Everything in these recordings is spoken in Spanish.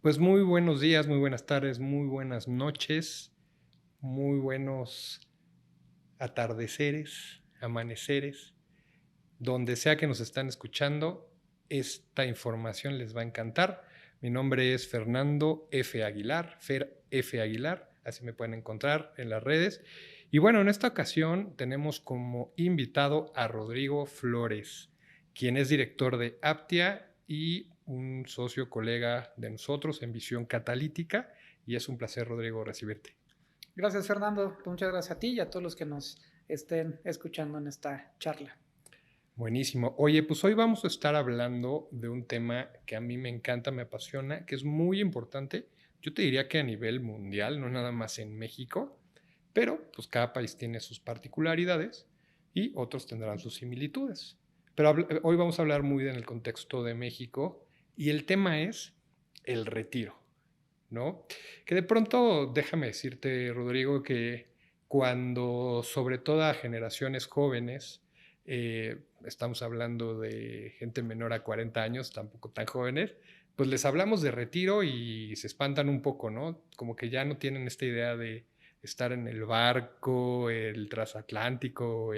Pues muy buenos días, muy buenas tardes, muy buenas noches, muy buenos atardeceres, amaneceres. Donde sea que nos están escuchando, esta información les va a encantar. Mi nombre es Fernando F. Aguilar, Fer F. Aguilar, así me pueden encontrar en las redes. Y bueno, en esta ocasión tenemos como invitado a Rodrigo Flores, quien es director de Aptia y un socio colega de nosotros en Visión Catalítica. Y es un placer, Rodrigo, recibirte. Gracias, Fernando. Muchas gracias a ti y a todos los que nos estén escuchando en esta charla. Buenísimo. Oye, pues hoy vamos a estar hablando de un tema que a mí me encanta, me apasiona, que es muy importante. Yo te diría que a nivel mundial, no nada más en México, pero pues cada país tiene sus particularidades y otros tendrán sus similitudes. Pero hoy vamos a hablar muy en el contexto de México y el tema es el retiro, ¿no? Que de pronto, déjame decirte, Rodrigo, que cuando sobre todo a generaciones jóvenes, estamos hablando de gente menor a 40 años, tampoco tan jóvenes, pues les hablamos de retiro y se espantan un poco, ¿no? Como que ya no tienen esta idea de estar en el barco, el transatlántico,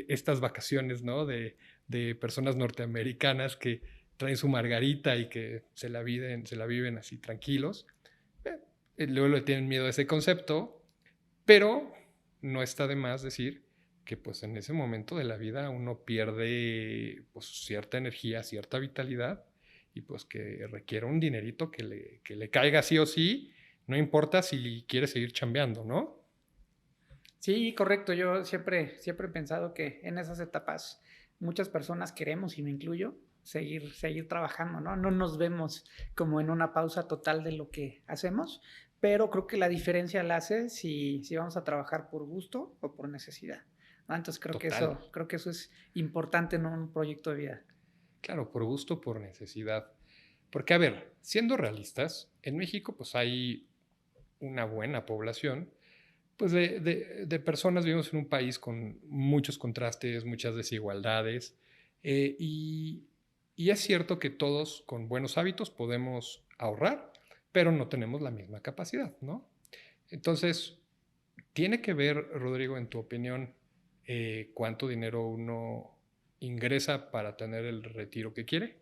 estas vacaciones, ¿no? De personas norteamericanas que traen su margarita y que se la viven así tranquilos. Luego le tienen miedo a ese concepto, pero no está de más decir que pues en ese momento de la vida uno pierde pues cierta energía, cierta vitalidad y pues que requiere un dinerito que le caiga sí o sí, no importa si quiere seguir chambeando, ¿no? Sí, correcto. Yo siempre he pensado que en esas etapas muchas personas queremos, y me incluyo, seguir trabajando, ¿no? No nos vemos como en una pausa total de lo que hacemos, pero creo que la diferencia la hace si vamos a trabajar por gusto o por necesidad, ¿no? Entonces Total. creo que eso es importante en un proyecto de vida. Claro, por gusto, por necesidad. Porque, a ver, siendo realistas, en México pues hay una buena población pues de personas. Vivimos en un país con muchos contrastes, muchas desigualdades, eh, y, y es cierto que todos con buenos hábitos podemos ahorrar, pero no tenemos la misma capacidad, ¿no? Entonces, ¿tiene que ver, Rodrigo, en tu opinión, cuánto dinero uno ingresa para tener el retiro que quiere?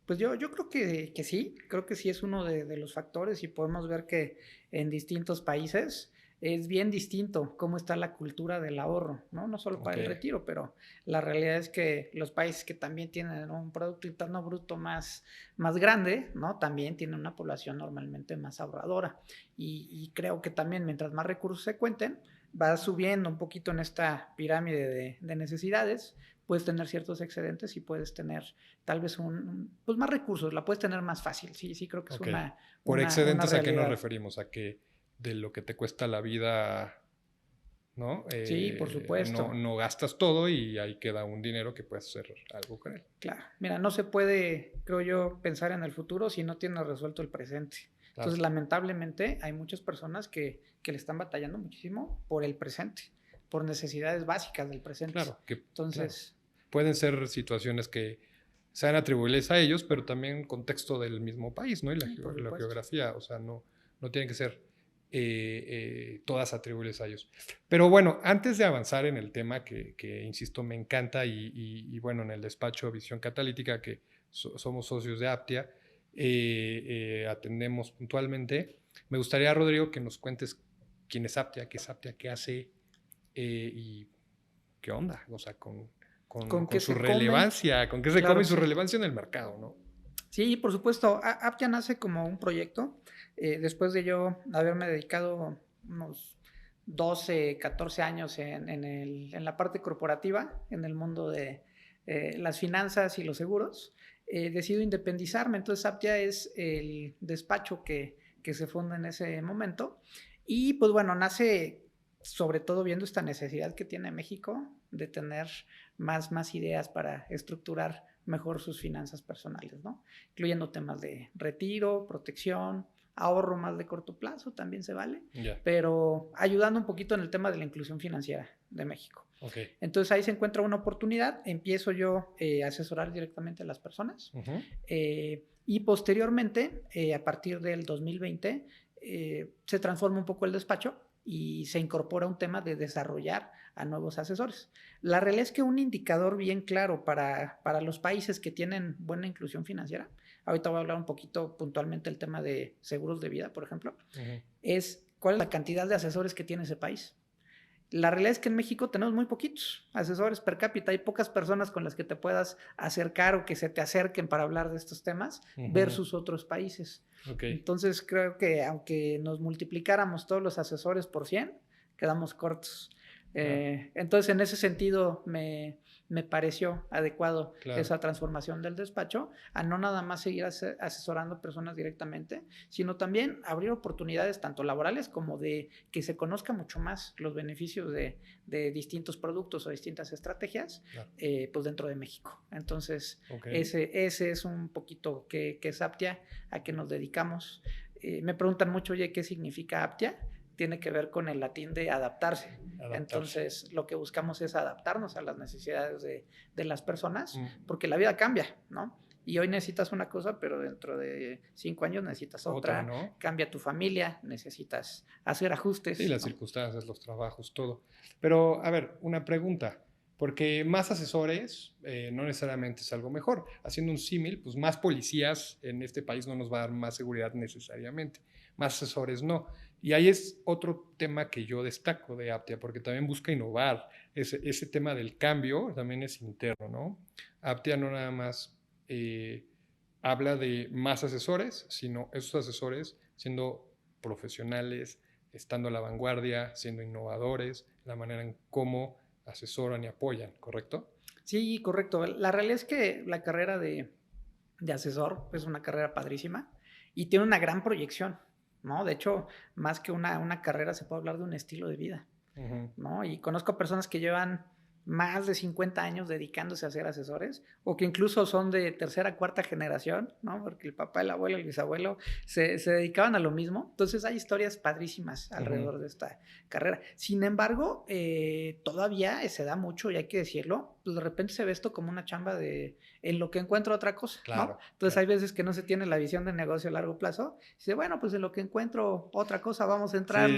Pues yo creo que sí es uno de los factores, y podemos ver que en distintos países es bien distinto cómo está la cultura del ahorro, ¿no? No solo para Ok, el retiro, pero la realidad es que los países que también tienen un Producto Interno Bruto más grande, ¿no? También tienen una población normalmente más ahorradora. Y creo que también mientras más recursos se cuenten, va subiendo un poquito en esta pirámide de necesidades. Puedes tener ciertos excedentes y puedes tener tal vez pues más recursos, la puedes tener más fácil. Sí, sí, creo que es ok. Por una excedentes, ¿a qué nos realidad. referimos? A que de lo que te cuesta la vida, ¿no? Sí, por No, supuesto. no gastas todo y ahí queda un dinero que puedes hacer algo con él. Claro. Mira, no se puede, creo yo, pensar en el futuro si no tienes resuelto el presente. Claro, Entonces, lamentablemente, hay muchas personas que le están batallando muchísimo por el presente, por necesidades básicas del presente. claro. Entonces, Pueden ser situaciones que sean atribuibles a ellos, pero también contexto del mismo país, ¿no? Y sí, por la supuesto. geografía, o sea, no tienen que ser todas atribuibles a ellos. Pero bueno, antes de avanzar en el tema que insisto, me encanta y bueno, en el despacho Visión Catalítica, que somos socios de Aptia, atendemos puntualmente, me gustaría, Rodrigo, que nos cuentes quién es Aptia, qué Aptia, qué hace y qué onda, o sea, ¿Con con qué su se come? relevancia, con qué se come Claro y que su sí. relevancia en el mercado, ¿no? Sí, por supuesto. Aptia nace como un proyecto. Después de yo haberme dedicado unos 12, 14 años en la parte corporativa, en el mundo de las finanzas y los seguros, decido independizarme. Entonces, Aptia es el despacho que se funda en ese momento. Y pues bueno, nace sobre todo viendo esta necesidad que tiene México de tener más ideas para estructurar mejor sus finanzas personales, ¿no? Incluyendo temas de retiro, protección, ahorro más de corto plazo, también se vale, Ya, pero ayudando un poquito en el tema de la inclusión financiera de México. ok. Entonces ahí se encuentra una oportunidad, empiezo yo a asesorar directamente a las personas, Ujú. Y posteriormente, a partir del 2020, se transforma un poco el despacho y se incorpora un tema de desarrollar a nuevos asesores. La realidad es que un indicador bien claro para los países que tienen buena inclusión financiera, ahorita voy a hablar un poquito puntualmente del tema de seguros de vida, por ejemplo, es cuál es la cantidad de asesores que tiene ese país. La realidad es que en México tenemos muy poquitos asesores per cápita. Hay pocas personas con las que te puedas acercar o que se te acerquen para hablar de estos temas versus otros países. Entonces creo que aunque nos multiplicáramos todos los asesores por 100, quedamos cortos. Entonces en ese sentido me pareció adecuado esa transformación del despacho a no nada más seguir asesorando personas directamente, sino también abrir oportunidades tanto laborales como de que se conozca mucho más los beneficios de distintos productos o distintas estrategias pues dentro de México. Entonces ese es un poquito que es Aptia, a que nos dedicamos. Me preguntan mucho, oye, ¿qué significa Aptia? Tiene que ver con el latín de adaptarse. Entonces, lo que buscamos es adaptarnos a las necesidades de las personas, porque la vida cambia, ¿no? Y hoy necesitas una cosa, pero dentro de 5 años necesitas otra, ¿no? Cambia tu familia, necesitas hacer ajustes. Sí, las circunstancias, los trabajos, todo. Pero, a ver, una pregunta. Porque más asesores no necesariamente es algo mejor. Haciendo un símil, pues más policías en este país no nos va a dar más seguridad necesariamente. Más asesores no. Y ahí es otro tema que yo destaco de Aptia, porque también busca innovar. Ese tema del cambio también es interno, ¿no? Aptia no nada más habla de más asesores, sino esos asesores siendo profesionales, estando a la vanguardia, siendo innovadores, la manera en cómo asesoran y apoyan, ¿correcto? Sí, correcto. La realidad es que la carrera de asesor es una carrera padrísima y tiene una gran proyección, ¿no? De hecho, más que una carrera se puede hablar de un estilo de vida, ¿no? Y conozco personas que llevan más de 50 años dedicándose a ser asesores o que incluso son de tercera, cuarta generación, ¿no? Porque el papá, el abuelo, el bisabuelo se dedicaban a lo mismo. Entonces hay historias padrísimas alrededor de esta carrera. Sin embargo, todavía se da mucho, y hay que decirlo, pues de repente se ve esto como una chamba en lo que encuentro otra cosa, ¿no? Entonces hay veces que no se tiene la visión de negocio a largo plazo. Dice, bueno, pues en lo que encuentro otra cosa vamos a entrar.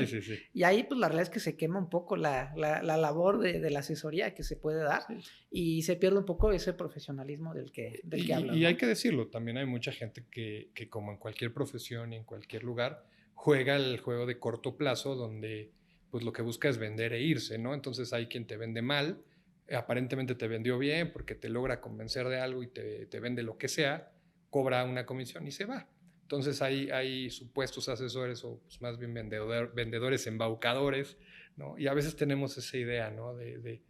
Y ahí pues la realidad es que se quema un poco la labor de la asesoría que se puede dar y se pierde un poco ese profesionalismo del que hablo. Y hay que decirlo, también hay mucha gente que como en cualquier profesión y en cualquier lugar, juega el juego de corto plazo donde pues lo que busca es vender e irse, ¿no? Entonces hay quien te vende mal, aparentemente te vendió bien porque te logra convencer de algo y te vende lo que sea, cobra una comisión y se va. Entonces hay supuestos asesores o pues, más bien vendedores embaucadores, ¿no? Y a veces tenemos esa idea, ¿no? De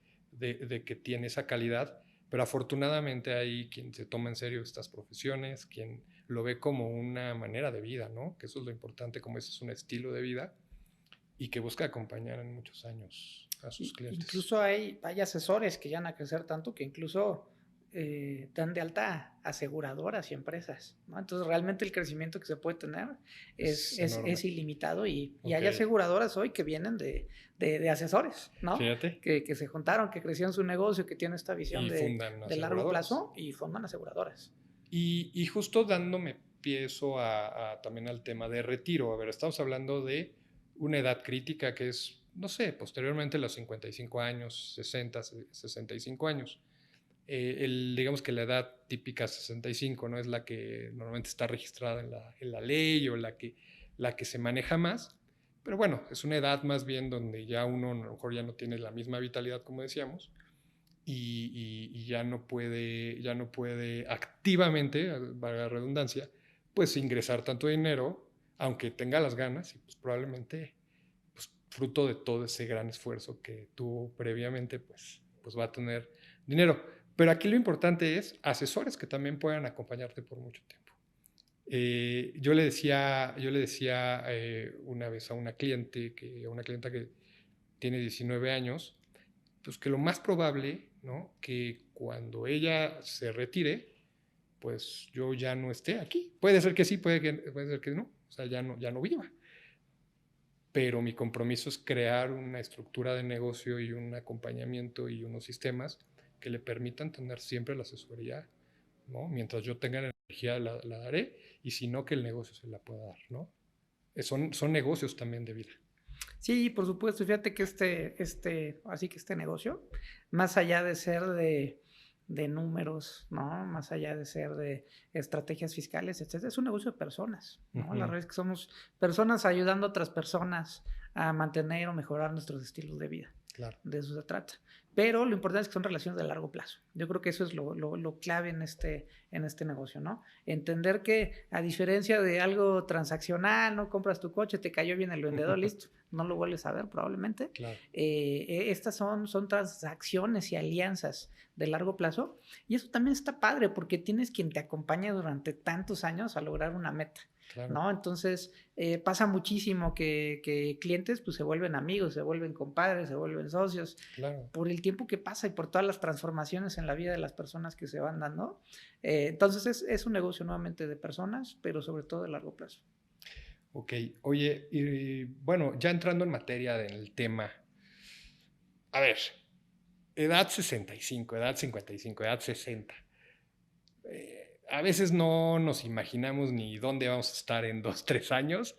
que tiene esa calidad, pero afortunadamente hay quien se toma en serio estas profesiones, quien lo ve como una manera de vida, ¿no? Que eso es lo importante, como ese es un estilo de vida y que busca acompañar en muchos años a sus clientes. Incluso hay asesores que llegan a crecer tanto que incluso dan de alta aseguradoras y empresas, ¿no? Entonces realmente el crecimiento que se puede tener es ilimitado y hay aseguradoras hoy que vienen de asesores, ¿no? Fíjate. Que se juntaron, que crecieron su negocio, que tienen esta visión de largo plazo y fundan aseguradoras. Y justo dándome piezo también al tema de retiro. A ver, estamos hablando de una edad crítica que es, no sé, posteriormente los 55 años, 60, 65 años. Digamos que la edad típica 65 no es la que normalmente está registrada en la ley o la que se maneja más, pero bueno, es una edad más bien donde ya uno a lo mejor ya no tiene la misma vitalidad como decíamos y ya no puede activamente, valga la redundancia, pues ingresar tanto dinero, aunque tenga las ganas y pues probablemente pues, fruto de todo ese gran esfuerzo que tuvo previamente, pues va a tener dinero. Pero aquí lo importante es asesores que también puedan acompañarte por mucho tiempo. Yo le decía una vez a una clienta que tiene 19 años, pues que lo más probable, ¿no? Que cuando ella se retire, pues yo ya no esté aquí. Puede ser que sí, puede ser que no, o sea, ya no viva. Pero mi compromiso es crear una estructura de negocio y un acompañamiento y unos sistemas que le permitan tener siempre la asesoría, ¿no? Mientras yo tenga energía la daré, y si no, que el negocio se la pueda dar, ¿no? Son negocios también de vida. Sí, por supuesto. Fíjate que así que este negocio, más allá de ser de números, ¿no? Más allá de ser de estrategias fiscales, etcétera, es un negocio de personas, ¿no? La Ujú, verdad es que somos personas ayudando a otras personas a mantener o mejorar nuestros estilos de vida. claro. De eso se trata. Pero lo importante es que son relaciones de largo plazo. Yo creo que eso es lo clave en este negocio, ¿no? Entender que a diferencia de algo transaccional, no compras tu coche, te cayó bien el vendedor, listo, no lo vuelves a ver probablemente. Claro. Estas son transacciones y alianzas de largo plazo, y eso también está padre porque tienes quien te acompaña durante tantos años a lograr una meta. Claro. ¿No? Entonces, pasa muchísimo que clientes pues, se vuelven amigos, se vuelven compadres, se vuelven socios, Claro. por el tiempo que pasa y por todas las transformaciones en la vida de las personas que se van dando. Entonces, es un negocio nuevamente de personas, pero sobre todo de largo plazo. Ok, oye, y bueno, ya entrando en materia del tema, a ver, edad 65, edad 55, edad 60. A veces no nos imaginamos ni dónde vamos a estar en 2, 3 años,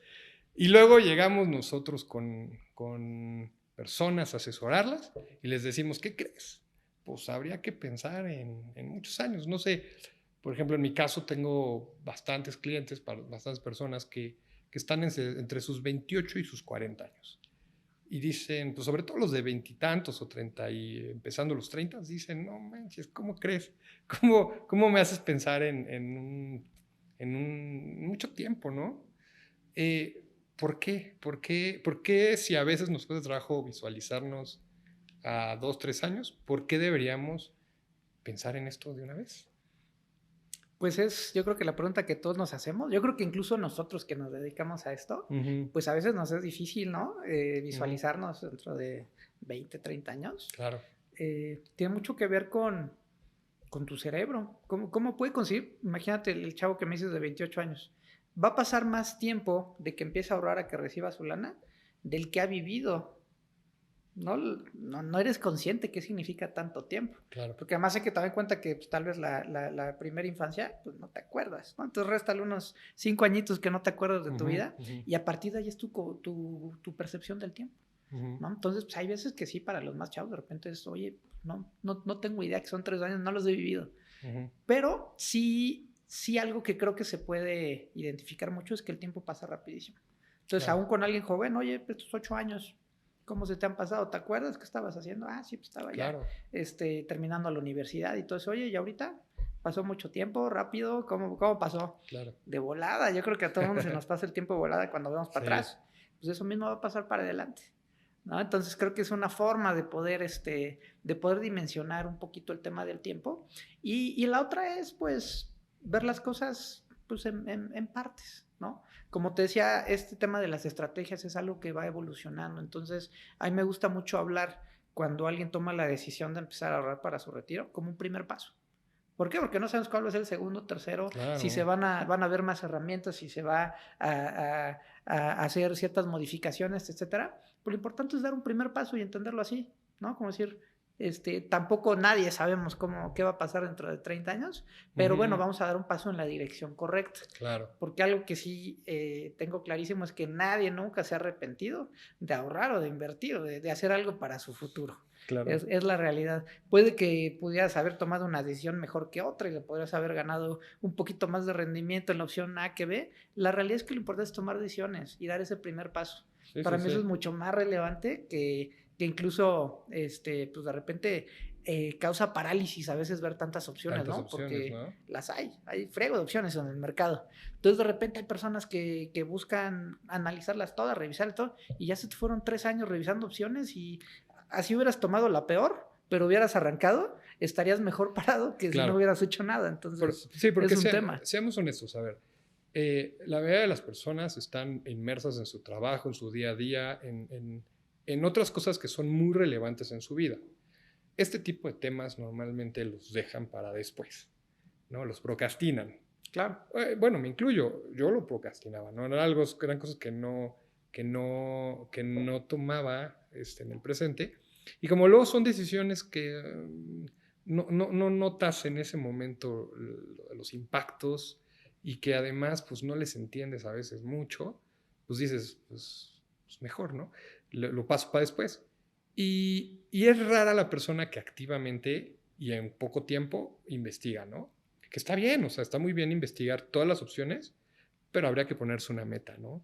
y luego llegamos nosotros con personas a asesorarlas y les decimos, ¿qué crees? Pues habría que pensar en muchos años. No sé, por ejemplo, en mi caso tengo bastantes clientes, bastantes personas que están entre sus 28 y sus 40 años. Y dicen, pues sobre todo los de veintitantos o 30 y empezando los 30, dicen, no manches, ¿cómo crees? ¿Cómo me haces pensar en mucho tiempo, ¿no? ¿Por qué? ¿Por qué si a veces nos cuesta trabajo visualizarnos a 2, 3 años, por qué deberíamos pensar en esto de una vez? Pues yo creo que la pregunta que todos nos hacemos, yo creo que incluso nosotros que nos dedicamos a esto, Ujú, pues a veces nos es difícil, ¿no? ujú, Visualizarnos dentro de 20, 30 años. claro, Tiene mucho que ver con tu cerebro. ¿Cómo puede conseguir? Imagínate el chavo que me dices de 28 años. Va a pasar más tiempo de que empiece a ahorrar a que reciba su lana del que ha vivido. No eres consciente qué significa tanto tiempo. claro. Porque además hay que tomar en cuenta que pues, tal vez la primera infancia, pues no te acuerdas, ¿no? Entonces réstale unos 5 añitos que no te acuerdas de tu Ujú, vida ujú, y a partir de ahí es tu percepción del tiempo, ujú, ¿no? Entonces pues, hay veces que sí, para los más chavos de repente es, oye, no tengo idea que son 3 años, no los he vivido. ujú, Pero sí algo que creo que se puede identificar mucho es que el tiempo pasa rapidísimo. Entonces, claro, aún con alguien joven, oye, estos 8 años, ¿cómo se te han pasado? ¿Te acuerdas qué estabas haciendo? Ah, sí, pues estaba ya claro, terminando la universidad y todo eso. Oye, ¿y ahorita? ¿Pasó mucho tiempo? ¿Rápido? ¿Cómo pasó? claro. De volada. Yo creo que a todo el mundo se nos pasa el tiempo de volada cuando vemos para Sí, atrás. Pues eso mismo va a pasar para adelante, ¿no? Entonces creo que es una forma de poder dimensionar un poquito el tema del tiempo. Y la otra es, pues, ver las cosas pues, en partes, ¿no? Como te decía, este tema de las estrategias es algo que va evolucionando. Entonces, a mí me gusta mucho hablar cuando alguien toma la decisión de empezar a ahorrar para su retiro como un primer paso. ¿Por qué? Porque no sabemos cuál va a ser el segundo, tercero, si se claro, van a ver más herramientas, si se va a hacer ciertas modificaciones, etcétera. Pero lo importante es dar un primer paso y entenderlo así, ¿no? Como decir, tampoco nadie sabemos qué va a pasar dentro de 30 años, pero bueno, ujú, vamos a dar un paso en la dirección correcta. claro, Porque algo que sí tengo clarísimo es que nadie nunca se ha arrepentido de ahorrar o de invertir o de hacer algo para su futuro. claro. Es la realidad. Puede que pudieras haber tomado una decisión mejor que otra y le podrías haber ganado un poquito más de rendimiento en la opción A que B. La realidad es que lo importante es tomar decisiones y dar ese primer paso. Sí, Para sí, mí eso es sí. mucho más relevante que incluso, pues de repente causa parálisis a veces ver tantas opciones, Tantas ¿no? opciones, Porque ¿no? las hay frego de opciones en el mercado. Entonces de repente hay personas que buscan analizarlas todas, revisar todo, y ya se te fueron 3 años revisando opciones y así hubieras tomado la peor, pero hubieras arrancado, estarías mejor parado que si no Claro. hubieras hecho nada. Entonces Sí, porque es un tema. seamos honestos, a ver, la mayoría de las personas están inmersas en su trabajo, en su día a día, en otras cosas que son muy relevantes en su vida. Este tipo de temas normalmente los dejan para después, ¿no? Los procrastinan. Claro. Bueno, me incluyo, yo lo procrastinaba, ¿no? Eran cosas que no tomaba en el presente. Y como luego son decisiones que no notas en ese momento los impactos, y que además pues no les entiendes a veces mucho, pues dices, pues mejor, ¿no? Lo paso para después. Y es rara la persona que activamente y en poco tiempo investiga, ¿no? Que está bien, o sea, está muy bien investigar todas las opciones, pero habría que ponerse una meta, ¿no?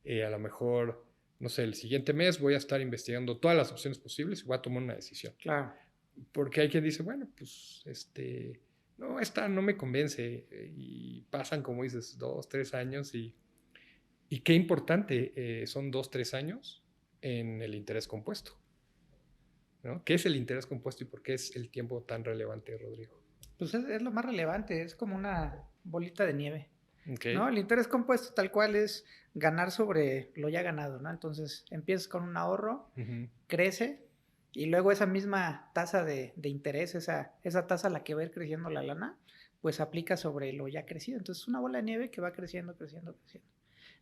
A lo mejor, no sé, el siguiente mes voy a estar investigando todas las opciones posibles y voy a tomar una decisión. Claro. Porque hay quien dice, bueno, pues, no, esta no me convence. Y pasan, como dices, 2, 3 años y qué importante son 2, 3 años en el interés compuesto, ¿no? ¿Qué es el interés compuesto y por qué es el tiempo tan relevante, Rodrigo? Pues es lo más relevante, es como una bolita de nieve, Ok. ¿no? El interés compuesto tal cual es ganar sobre lo ya ganado, ¿no? Entonces empiezas con un ahorro, Ujú. crece y luego esa misma tasa de interés, esa tasa a la que va a ir creciendo la lana, pues aplica sobre lo ya crecido. Entonces es una bola de nieve que va creciendo, creciendo, creciendo.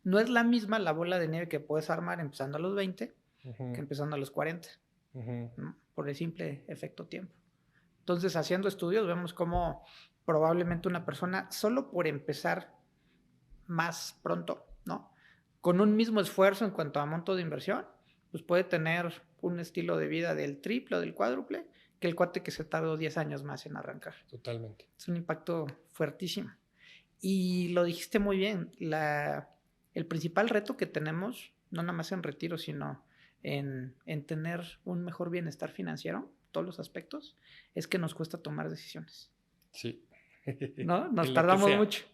No es la misma la bola de nieve que puedes armar empezando a los 20 que Ujú. empezando a los 40, Ujú. ¿no? Por el simple efecto tiempo. Entonces, haciendo estudios, vemos cómo probablemente una persona, solo por empezar más pronto, ¿no? Con un mismo esfuerzo en cuanto a monto de inversión, pues puede tener un estilo de vida del triple o del cuádruple que el cuate que se tardó 10 años más en arrancar. Totalmente. Es un impacto fuertísimo. Y lo dijiste muy bien, el principal reto que tenemos, no nada más en retiro, sino en tener un mejor bienestar financiero, todos los aspectos, es que nos cuesta tomar decisiones, Sí. ¿no? Nos En lo que tardamos sea. mucho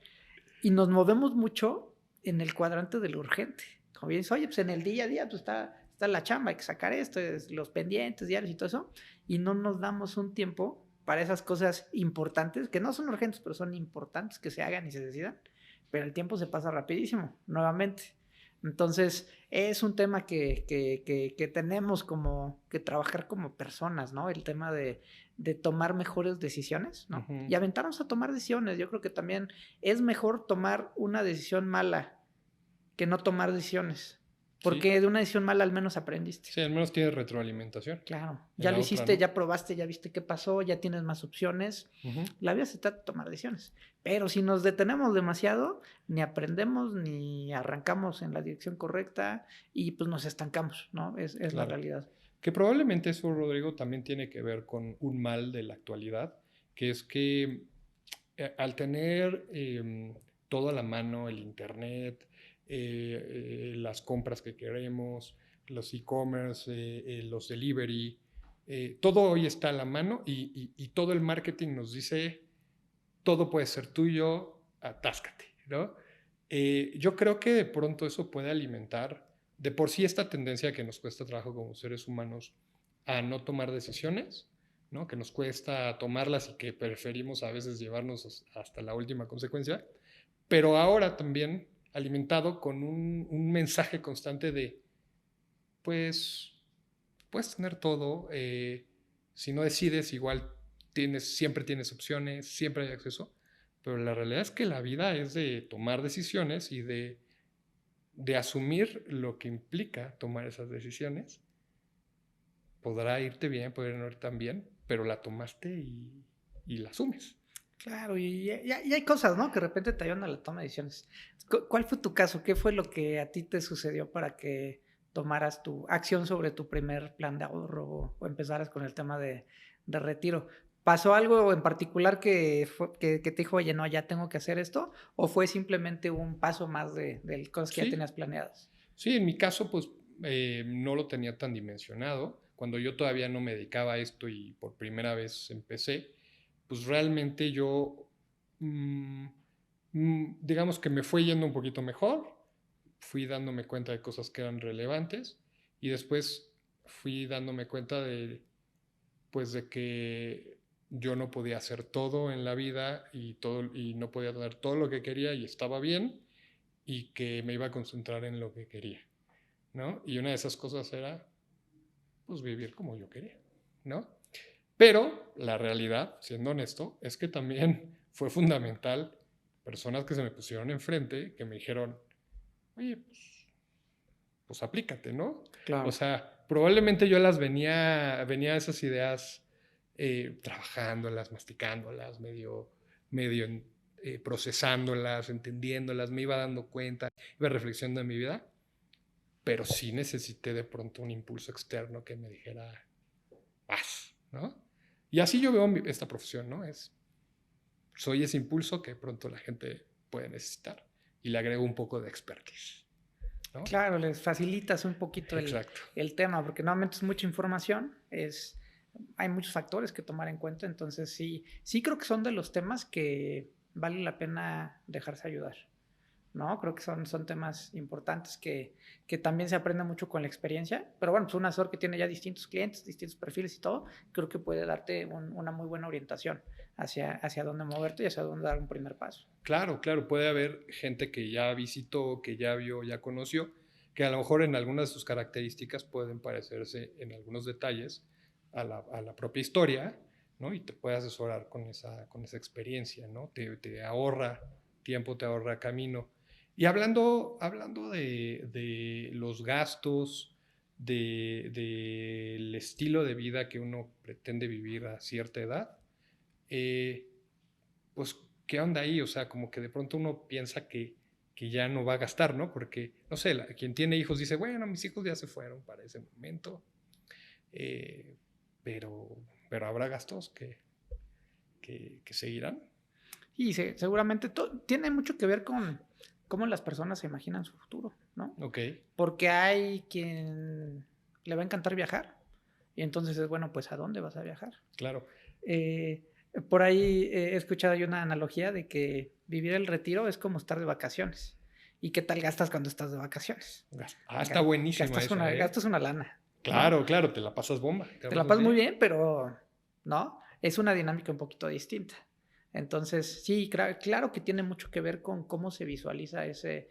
y nos movemos mucho en el cuadrante de lo urgente. Como bien dices, oye, pues en el día a día pues está la chamba, hay que sacar esto, los pendientes diarios y todo eso, y no nos damos un tiempo para esas cosas importantes, que no son urgentes, pero son importantes que se hagan y se decidan, pero el tiempo se pasa rapidísimo, nuevamente. Entonces, es un tema que tenemos como que trabajar como personas, ¿no? El tema de tomar mejores decisiones, ¿no? Ujú. Y aventarnos a tomar decisiones. Yo creo que también es mejor tomar una decisión mala que no tomar decisiones, Sí. porque de una decisión mala al menos aprendiste. Sí, al menos tienes retroalimentación. Claro, En ya la lo otra, hiciste, ¿no? ya probaste, ya viste qué pasó, ya tienes más opciones. Ujú. La vida se trata de tomar decisiones. Pero si nos detenemos demasiado, ni aprendemos ni arrancamos en la dirección correcta y pues nos estancamos, ¿no? Es la Claro. realidad. Que probablemente eso, Rodrigo, también tiene que ver con un mal de la actualidad, que es que al tener todo a la mano, el internet, las compras que queremos, los e-commerce, los delivery, todo hoy está a la mano y todo el marketing nos dice, todo puede ser tuyo, atáscate, ¿no? Yo creo que de pronto eso puede alimentar de por sí esta tendencia que nos cuesta trabajo como seres humanos a no tomar decisiones, ¿no? Que nos cuesta tomarlas y que preferimos a veces llevarnos hasta la última consecuencia, pero ahora también alimentado con un mensaje constante de, pues, puedes tener todo, si no decides igual siempre tienes opciones, siempre hay acceso, pero la realidad es que la vida es de tomar decisiones y de asumir lo que implica tomar esas decisiones. Podrá irte bien, podrá no ir tan bien, pero la tomaste y la asumes. Claro, y hay cosas, ¿no? Que de repente te ayudan a la toma de decisiones. ¿Cuál fue tu caso? ¿Qué fue lo que a ti te sucedió para que tomaras tu acción sobre tu primer plan de ahorro o empezaras con el tema de retiro? ¿Pasó algo en particular que te dijo, oye, no, ya tengo que hacer esto? ¿O fue simplemente un paso más de cosas que ya Sí, tenías planeadas? sí, en mi caso, pues no lo tenía tan dimensionado. Cuando yo todavía no me dedicaba a esto y por primera vez empecé, pues realmente yo, mm, digamos que me fue yendo un poquito mejor, fui dándome cuenta de cosas que eran relevantes y después fui dándome cuenta de, pues, de que yo no podía hacer todo en la vida y no podía tener todo lo que quería y estaba bien y que me iba a concentrar en lo que quería, ¿no? Y una de esas cosas era, pues, vivir como yo quería, ¿no? Pero la realidad, siendo honesto, es que también fue fundamental personas que se me pusieron enfrente, que me dijeron, oye, pues aplícate, ¿no? O Claro. sea, probablemente yo venía esas ideas trabajándolas, masticándolas, medio procesándolas, entendiéndolas, me iba dando cuenta, iba reflexionando en mi vida, pero sí necesité de pronto un impulso externo que me dijera, vas, ¿no? Y así yo veo esta profesión, ¿no? Soy ese impulso que de pronto la gente puede necesitar y le agrego un poco de expertise, ¿no? Claro, les facilitas un poquito Exacto. el tema, porque normalmente es mucha información, hay muchos factores que tomar en cuenta, entonces sí creo que son de los temas que vale la pena dejarse ayudar, ¿no? Creo que son temas importantes que también se aprende mucho con la experiencia, pero bueno, pues un asesor que tiene ya distintos clientes, distintos perfiles y todo, creo que puede darte una muy buena orientación hacia dónde moverte y hacia dónde dar un primer paso. Claro, claro, puede haber gente que ya visitó, que ya vio, ya conoció, que a lo mejor en algunas de sus características pueden parecerse en algunos detalles a la propia historia, ¿no? Y te puede asesorar con esa experiencia, ¿no? Te ahorra tiempo, te ahorra camino. Y hablando de los gastos, del estilo de vida que uno pretende vivir a cierta edad, pues, ¿qué onda ahí? O sea, como que de pronto uno piensa que ya no va a gastar, ¿no? Porque, no sé, quien tiene hijos dice, bueno, mis hijos ya se fueron para ese momento, eh, pero, pero habrá gastos que seguirán. Y seguramente tiene mucho que ver con cómo las personas se imaginan su futuro, ¿no? Ok, Porque hay quien le va a encantar viajar y entonces es, bueno, pues ¿a dónde vas a viajar? claro. Eh, por ahí he escuchado yo una analogía de que vivir el retiro es como estar de vacaciones. ¿Y qué tal gastas cuando estás de vacaciones? Está buenísima Gastas esa, ¿eh? gastas una lana, Claro, ¿no? claro, te la pasas bomba. Te la pasas muy bien, pero ¿no? Es una dinámica un poquito distinta. Entonces, sí, claro que tiene mucho que ver con cómo se visualiza ese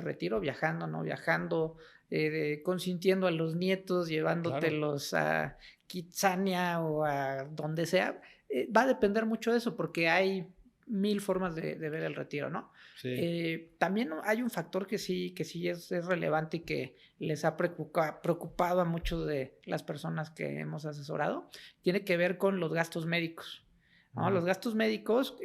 retiro, viajando, no viajando, consintiendo a los nietos, Claro, llevándotelos a Kitsania o a donde sea. Va a depender mucho de eso, porque hay mil formas de ver el retiro, ¿no? sí. También hay un factor que sí es relevante y que les ha preocupado a muchos de las personas que hemos asesorado, tiene que ver con los gastos médicos, ¿no? Los gastos médicos,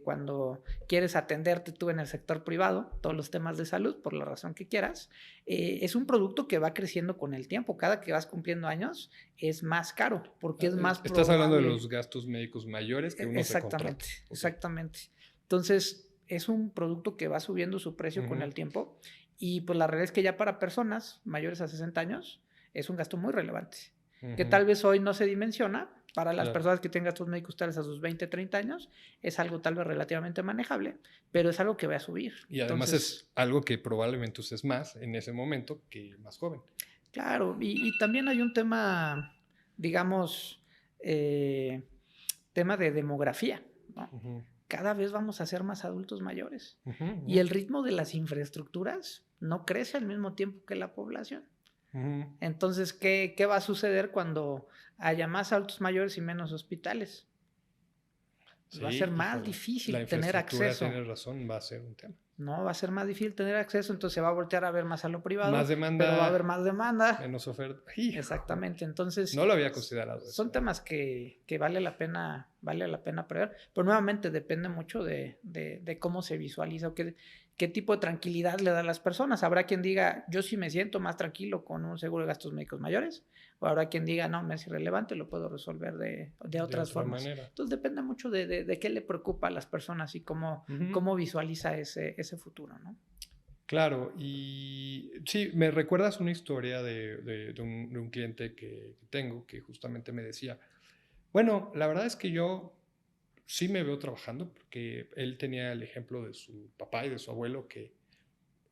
cuando quieres atenderte tú en el sector privado, todos los temas de salud, por la razón que quieras, es un producto que va creciendo con el tiempo. Cada que vas cumpliendo años es más caro, porque es más Estás hablando de probable. los gastos médicos mayores que uno se contrata. Exactamente, Okay. exactamente. Entonces, es un producto que va subiendo su precio con el tiempo y pues la realidad es que ya para personas mayores a 60 años es un gasto muy relevante, que tal vez hoy no se dimensiona. Para las personas que tengan gastos médicos tales a sus 20, 30 años, es algo tal vez relativamente manejable, pero es algo que va a subir. Y además es algo que probablemente uses más en ese momento que más joven. Claro, y también hay un tema, digamos, tema de demografía, ¿no? Cada vez vamos a ser más adultos mayores y el ritmo de las infraestructuras no crece al mismo tiempo que la población. Entonces, ¿qué va a suceder cuando haya más adultos mayores y menos hospitales? Sí, va a ser más difícil tener acceso. Tienes razón, va a ser un tema. No, va a ser más difícil tener acceso, entonces se va a voltear a ver más a lo privado. Más demanda. Pero va a haber más demanda. Menos oferta. Hijo. Exactamente, entonces. No lo había considerado. Son temas que vale la pena prever, pero nuevamente depende mucho de cómo se visualiza o qué tipo de tranquilidad le da a las personas. Habrá quien diga, yo sí me siento más tranquilo con un seguro de gastos médicos mayores, o habrá quien diga, no, me es irrelevante, lo puedo resolver de otras formas. Manera. Entonces depende mucho de qué le preocupa a las personas y cómo visualiza ese futuro, ¿no? Claro, y sí, me recuerdas una historia de un cliente que tengo que justamente me decía, bueno, la verdad es que yo sí me veo trabajando porque él tenía el ejemplo de su papá y de su abuelo que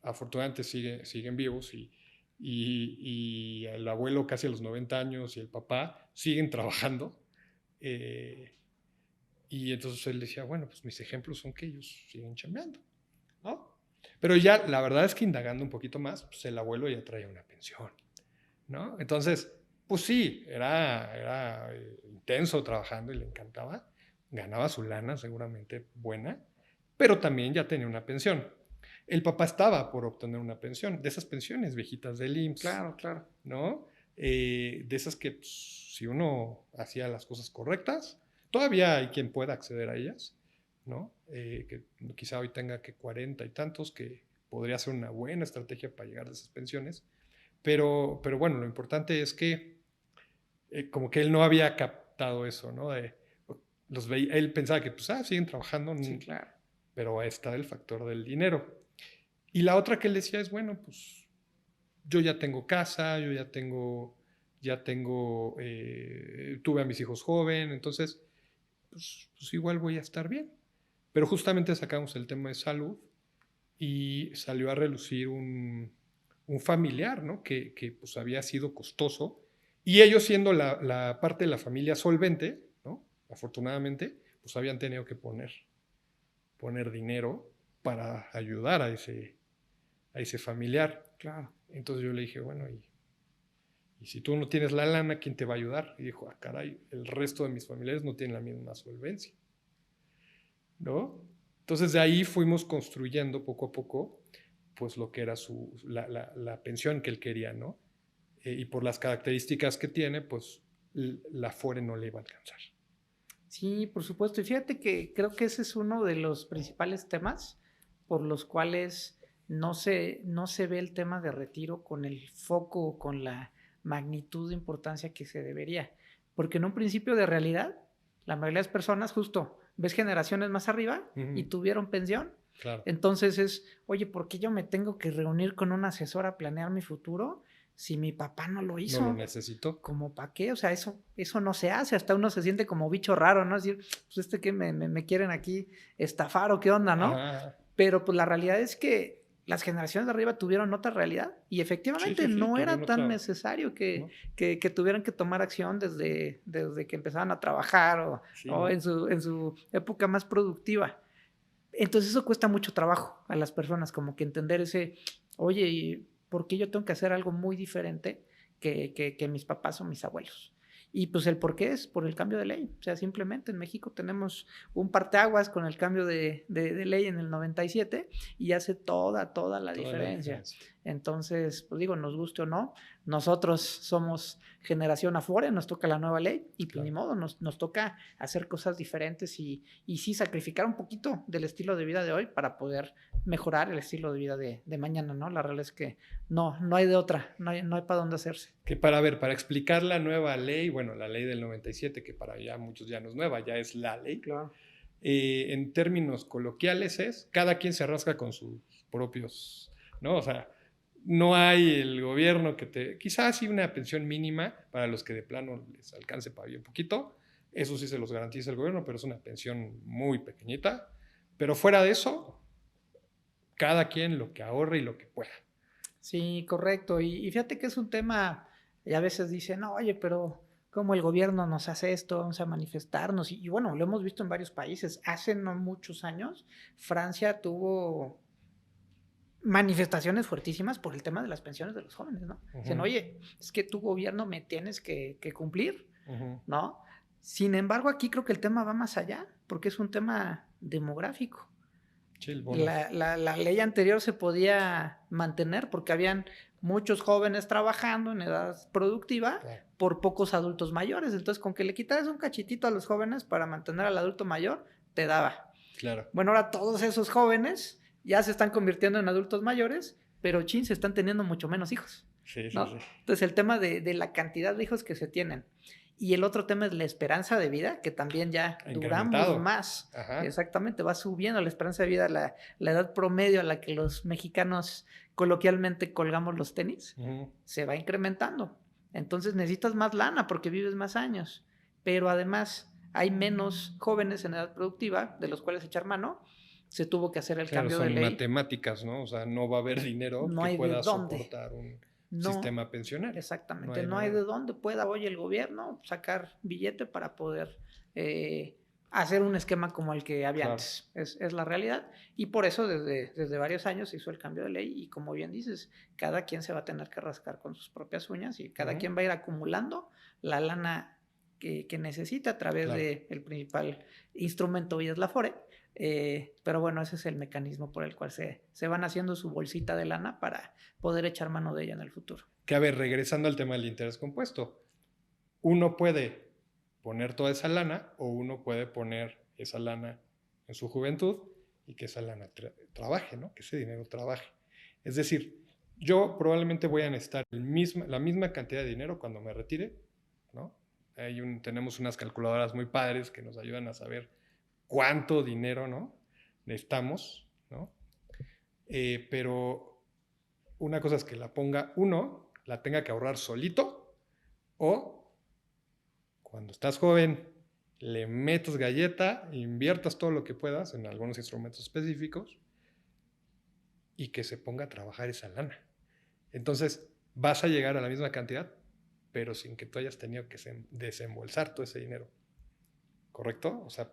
afortunadamente siguen vivos y el abuelo casi a los 90 años y el papá siguen trabajando. Y entonces él decía, bueno, pues mis ejemplos son que ellos siguen chambeando, ¿no? Pero ya la verdad es que indagando un poquito más, pues el abuelo ya traía una pensión, ¿no? Entonces, pues sí, era intenso trabajando y le encantaba, ganaba su lana seguramente buena, pero también ya tenía una pensión. El papá estaba por obtener una pensión, de esas pensiones viejitas del IMSS. Claro, claro. ¿No? De esas que pues, si uno hacía las cosas correctas, todavía hay quien pueda acceder a ellas, ¿no? Que quizá hoy tenga que 40 y tantos, que podría ser una buena estrategia para llegar a esas pensiones. Pero bueno, lo importante es que como que él no había captado eso, ¿no? Él pensaba que, pues, siguen trabajando, Sí, claro. pero ahí está el factor del dinero. Y la otra que él decía es, bueno, pues yo ya tengo casa, yo tuve a mis hijos joven, entonces, pues igual voy a estar bien. Pero justamente sacamos el tema de salud y salió a relucir un familiar, ¿no? Que pues había sido costoso. Y ellos siendo la parte de la familia solvente, ¿no? Afortunadamente, pues habían tenido que poner dinero para ayudar a ese familiar. Claro. Entonces yo le dije, bueno, y si tú no tienes la lana, ¿quién te va a ayudar? Y dijo, caray, el resto de mis familiares no tienen la misma solvencia, ¿no? Entonces de ahí fuimos construyendo poco a poco, pues lo que era la pensión que él quería, ¿no? Y por las características que tiene, pues la FORE no le iba a alcanzar. Sí, por supuesto. Y fíjate que creo que ese es uno de los principales temas por los cuales no se ve el tema de retiro con el foco, con la magnitud de importancia que se debería. Porque en un principio de realidad, la mayoría de las personas, justo, ves generaciones más arriba y tuvieron pensión. Claro. Entonces es, oye, ¿por qué yo me tengo que reunir con un asesor a planear mi futuro si mi papá no lo hizo? No lo necesito. ¿Como para qué? O sea, eso no se hace. Hasta uno se siente como bicho raro, ¿no? Es decir, pues que me quieren aquí estafar o qué onda, ¿no? Ajá. Pero pues la realidad es que las generaciones de arriba tuvieron otra realidad y efectivamente Sí, no era tan otra... necesario que, ¿no? que tuvieran que tomar acción desde que empezaban a trabajar o ¿no? en su época más productiva. Entonces eso cuesta mucho trabajo a las personas, como que entender ese, oye, ¿por qué yo tengo que hacer algo muy diferente que mis papás o mis abuelos? Y pues el por qué es por el cambio de ley. O sea, simplemente en México tenemos un parteaguas con el cambio de ley en el 97 y hace toda la diferencia. Entonces, pues digo, nos guste o no, nosotros somos generación Afore, nos toca la nueva ley y pues ni modo, nos toca hacer cosas diferentes y sí sacrificar un poquito del estilo de vida de hoy para poder mejorar el estilo de vida de mañana, ¿no? La realidad es que no hay de otra, no hay para dónde hacerse. Que para explicar la nueva ley, bueno, la ley del 97, que para ya muchos ya no es nueva, ya es la ley. Claro. En términos coloquiales es, cada quien se rasca con sus propios, ¿no? O sea, no hay el gobierno que quizás sí una pensión mínima para los que de plano les alcance para bien poquito, eso sí se los garantiza el gobierno, pero es una pensión muy pequeñita. Pero fuera de eso, cada quien lo que ahorre y lo que pueda. Sí, correcto. Y fíjate que es un tema, y a veces dicen, no, oye, pero ¿cómo el gobierno nos hace esto? Vamos a manifestarnos. Y bueno, lo hemos visto en varios países. Hace no muchos años, Francia tuvo manifestaciones fuertísimas por el tema de las pensiones de los jóvenes, ¿no? Dicen, oye, es que tu gobierno me tienes que cumplir, ¿no? Sin embargo, aquí creo que el tema va más allá, porque es un tema demográfico. Sí, la ley anterior se podía mantener porque habían muchos jóvenes trabajando en edad productiva por pocos adultos mayores. Entonces, con que le quitaras un cachitito a los jóvenes para mantener al adulto mayor, te daba. Claro. Bueno, ahora todos esos jóvenes ya se están convirtiendo en adultos mayores, pero se están teniendo mucho menos hijos. Sí, ¿no? sí. Entonces, el tema de la cantidad de hijos que se tienen. Y el otro tema es la esperanza de vida, que también ya duramos más. Ajá. Exactamente, va subiendo la esperanza de vida, la edad promedio a la que los mexicanos coloquialmente colgamos los tenis, se va incrementando. Entonces necesitas más lana porque vives más años. Pero además hay menos jóvenes en edad productiva de los cuales echar mano. Se tuvo que hacer el cambio de ley. Son matemáticas, ¿no? O sea, no va a haber dinero que pueda soportar un sistema pensionario. Exactamente, no hay de dónde pueda hoy el gobierno sacar billete para poder hacer un esquema como el que había antes. Es la realidad. Y por eso desde varios años se hizo el cambio de ley y como bien dices, cada quien se va a tener que rascar con sus propias uñas y cada quien va a ir acumulando la lana que necesita a través del principal instrumento y es la Afore. Pero bueno, ese es el mecanismo por el cual se van haciendo su bolsita de lana para poder echar mano de ella en el futuro. Que a ver, regresando al tema del interés compuesto, uno puede poner toda esa lana o uno puede poner esa lana en su juventud y que esa lana trabaje, ¿no? Que ese dinero trabaje. Es decir, yo probablemente voy a necesitar la misma cantidad de dinero cuando me retire, ¿no? Tenemos unas calculadoras muy padres que nos ayudan a saber cuánto dinero, ¿no? necesitamos, ¿no? Pero una cosa es que la ponga uno, la tenga que ahorrar solito, o cuando estás joven, le metas galleta, inviertas todo lo que puedas en algunos instrumentos específicos y que se ponga a trabajar esa lana. Entonces, vas a llegar a la misma cantidad, pero sin que tú hayas tenido que desembolsar todo ese dinero. ¿Correcto? O sea...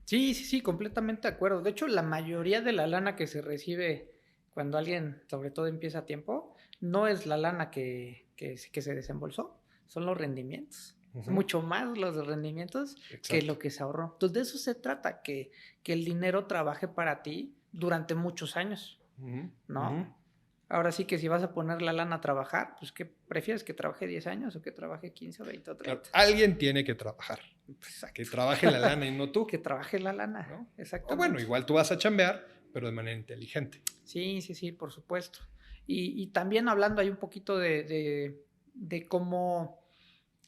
Sí, sí, sí, completamente de acuerdo. De hecho, la mayoría de la lana que se recibe cuando alguien, sobre todo, empieza a tiempo, no es la lana que se desembolsó, son los rendimientos. Es mucho más los rendimientos que lo que se ahorró. Entonces, de eso se trata, que el dinero trabaje para ti durante muchos años, ¿no? Ahora sí que si vas a poner la lana a trabajar, pues ¿qué prefieres? ¿Que trabaje 10 años o que trabaje 15 o 20 o 30? Claro, alguien tiene que trabajar. Exacto. Que trabaje la lana y no tú. Que trabaje la lana, ¿no? Exactamente. O bueno, igual tú vas a chambear, pero de manera inteligente. Sí, sí, sí, por supuesto. Y también hablando ahí un poquito de cómo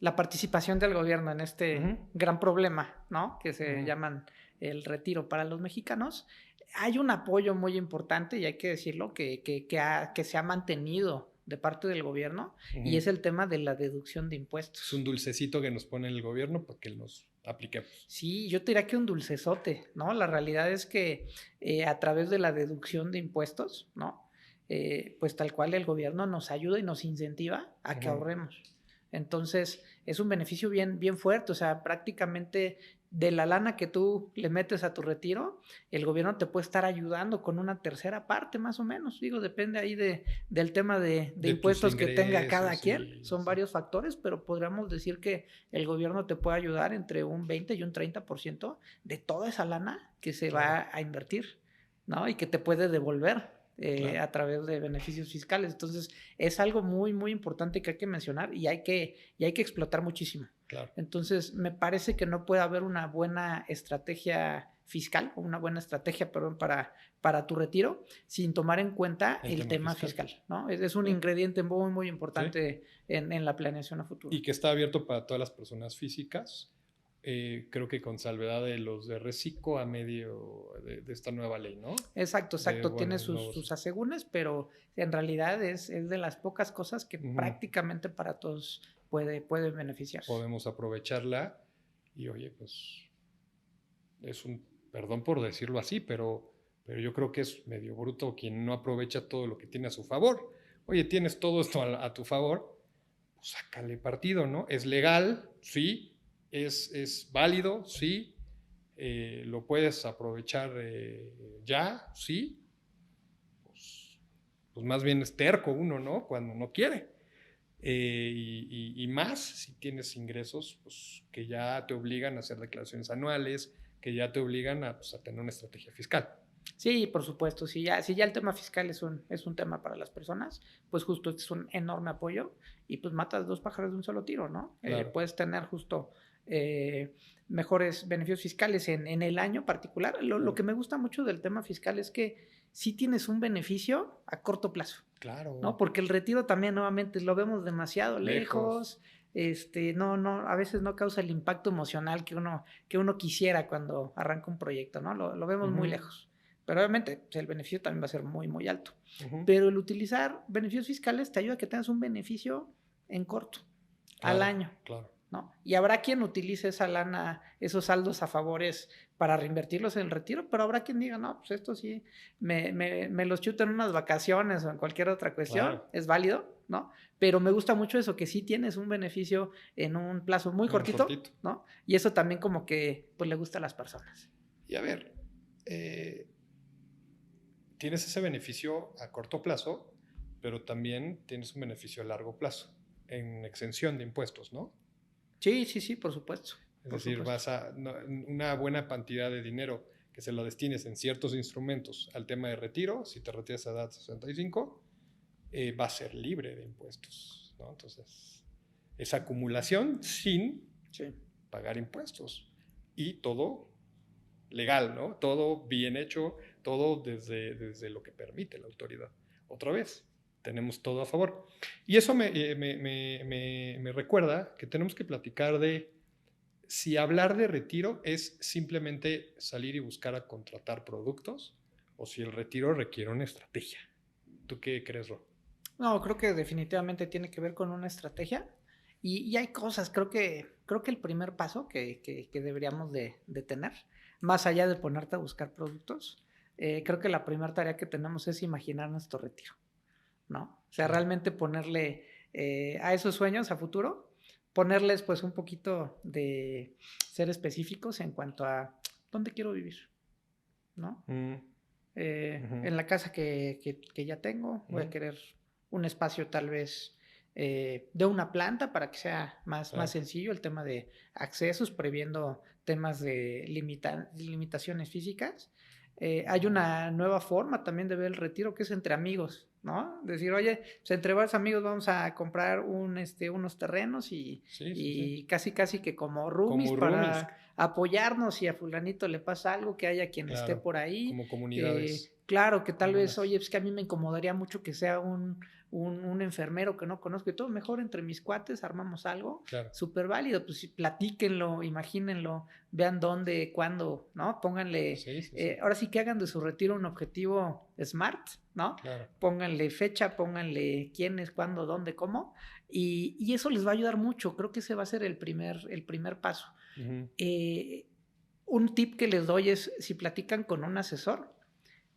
la participación del gobierno en este gran problema, ¿no? Que se llaman el retiro para los mexicanos. Hay un apoyo muy importante, y hay que decirlo, que se ha mantenido de parte del gobierno, y es el tema de la deducción de impuestos. Es un dulcecito que nos pone el gobierno para que nos apliquemos. Sí, yo te diría que un dulcezote, ¿no? La realidad es que a través de la deducción de impuestos, ¿no? Pues tal cual el gobierno nos ayuda y nos incentiva a que ahorremos. Entonces, es un beneficio bien, bien fuerte. O sea, prácticamente de la lana que tú le metes a tu retiro, el gobierno te puede estar ayudando con una tercera parte, más o menos. Digo, depende ahí del tema de impuestos que tenga cada quien. Son varios factores, pero podríamos decir que el gobierno te puede ayudar entre un 20 y un 30% de toda esa lana que se va a invertir, ¿no? Y que te puede devolver. A través de beneficios fiscales. Entonces, es algo muy, muy importante que hay que mencionar y hay que explotar muchísimo. Claro. Entonces, me parece que no puede haber una buena estrategia fiscal o una buena estrategia, perdón, para tu retiro sin tomar en cuenta el tema fiscal, ¿no? Es un ingrediente muy, muy importante en la planeación a futuro. Y que está abierto para todas las personas físicas. Creo que con salvedad de los de Reciclo a medio de esta nueva ley, ¿no? Exacto. Tiene sus asegúnes, pero en realidad es de las pocas cosas que prácticamente para todos puede beneficiar. Podemos aprovecharla y, oye, pues es perdón por decirlo así, pero yo creo que es medio bruto quien no aprovecha todo lo que tiene a su favor. Oye, tienes todo esto a tu favor, pues sácale partido, ¿no? Es legal, sí. Es válido, sí. Lo puedes aprovechar ya, sí. Pues más bien es terco uno, ¿no? Cuando no quiere. Y más si tienes ingresos pues, que ya te obligan a hacer declaraciones anuales, que ya te obligan a tener una estrategia fiscal. Sí, por supuesto. Si ya el tema fiscal es un tema para las personas, pues justo es un enorme apoyo y pues matas dos pájaros de un solo tiro, ¿no? Claro. Puedes tener justo mejores beneficios fiscales en el año particular. Lo que me gusta mucho del tema fiscal es que sí tienes un beneficio a corto plazo. Claro. ¿No? Porque el retiro también nuevamente lo vemos demasiado lejos. No, a veces no causa el impacto emocional que uno quisiera cuando arranca un proyecto, ¿no? Lo vemos muy lejos. Pero obviamente pues, el beneficio también va a ser muy, muy alto. Pero el utilizar beneficios fiscales te ayuda a que tengas un beneficio en corto, al año. Claro. ¿No? Y habrá quien utilice esa lana, esos saldos a favores para reinvertirlos en el retiro, pero habrá quien diga, no, pues esto sí, me los chuto en unas vacaciones o en cualquier otra cuestión, es válido, ¿no? Pero me gusta mucho eso, que sí tienes un beneficio en un plazo muy cortito, ¿no? Y eso también como que, pues, le gusta a las personas. Y a ver, tienes ese beneficio a corto plazo, pero también tienes un beneficio a largo plazo, en exención de impuestos, ¿no? Sí, por supuesto. Es decir, una buena cantidad de dinero que se lo destines en ciertos instrumentos al tema de retiro, si te retiras a edad 65, va a ser libre de impuestos, ¿no? Entonces, esa acumulación sin pagar impuestos. Y todo legal, ¿no? Todo bien hecho, todo desde lo que permite la autoridad. Otra vez, tenemos todo a favor. Y eso me recuerda que tenemos que platicar de si hablar de retiro es simplemente salir y buscar a contratar productos o si el retiro requiere una estrategia. ¿Tú qué crees, Ro? No, creo que definitivamente tiene que ver con una estrategia y hay cosas, creo que el primer paso que deberíamos de tener, más allá de ponerte a buscar productos, creo que la primera tarea que tenemos es imaginar nuestro retiro, ¿no? O sea, realmente ponerle a esos sueños a futuro, ponerles pues un poquito de ser específicos en cuanto a dónde quiero vivir, ¿no? En la casa que ya tengo, voy a querer un espacio tal vez de una planta para que sea más sencillo el tema de accesos, previendo temas de limitaciones físicas. Hay una nueva forma también de ver el retiro que es entre amigos, ¿no? Decir, oye, pues entre varios amigos vamos a comprar unos terrenos y casi que como roomies para apoyarnos si a fulanito le pasa algo, que haya quien esté por ahí. Como comunidades. Claro, que tal vez, oye, es que a mí me incomodaría mucho que sea un enfermero que no conozco y todo, mejor entre mis cuates armamos algo súper válido, pues platíquenlo, imagínenlo, vean dónde, cuándo, ¿no? Pónganle, ahora sí que hagan de su retiro un objetivo SMART, ¿no? Pónganle fecha, pónganle quiénes, cuándo, dónde, cómo, y eso les va a ayudar mucho, creo que ese va a ser el primer paso. Un tip que les doy es, si platican con un asesor,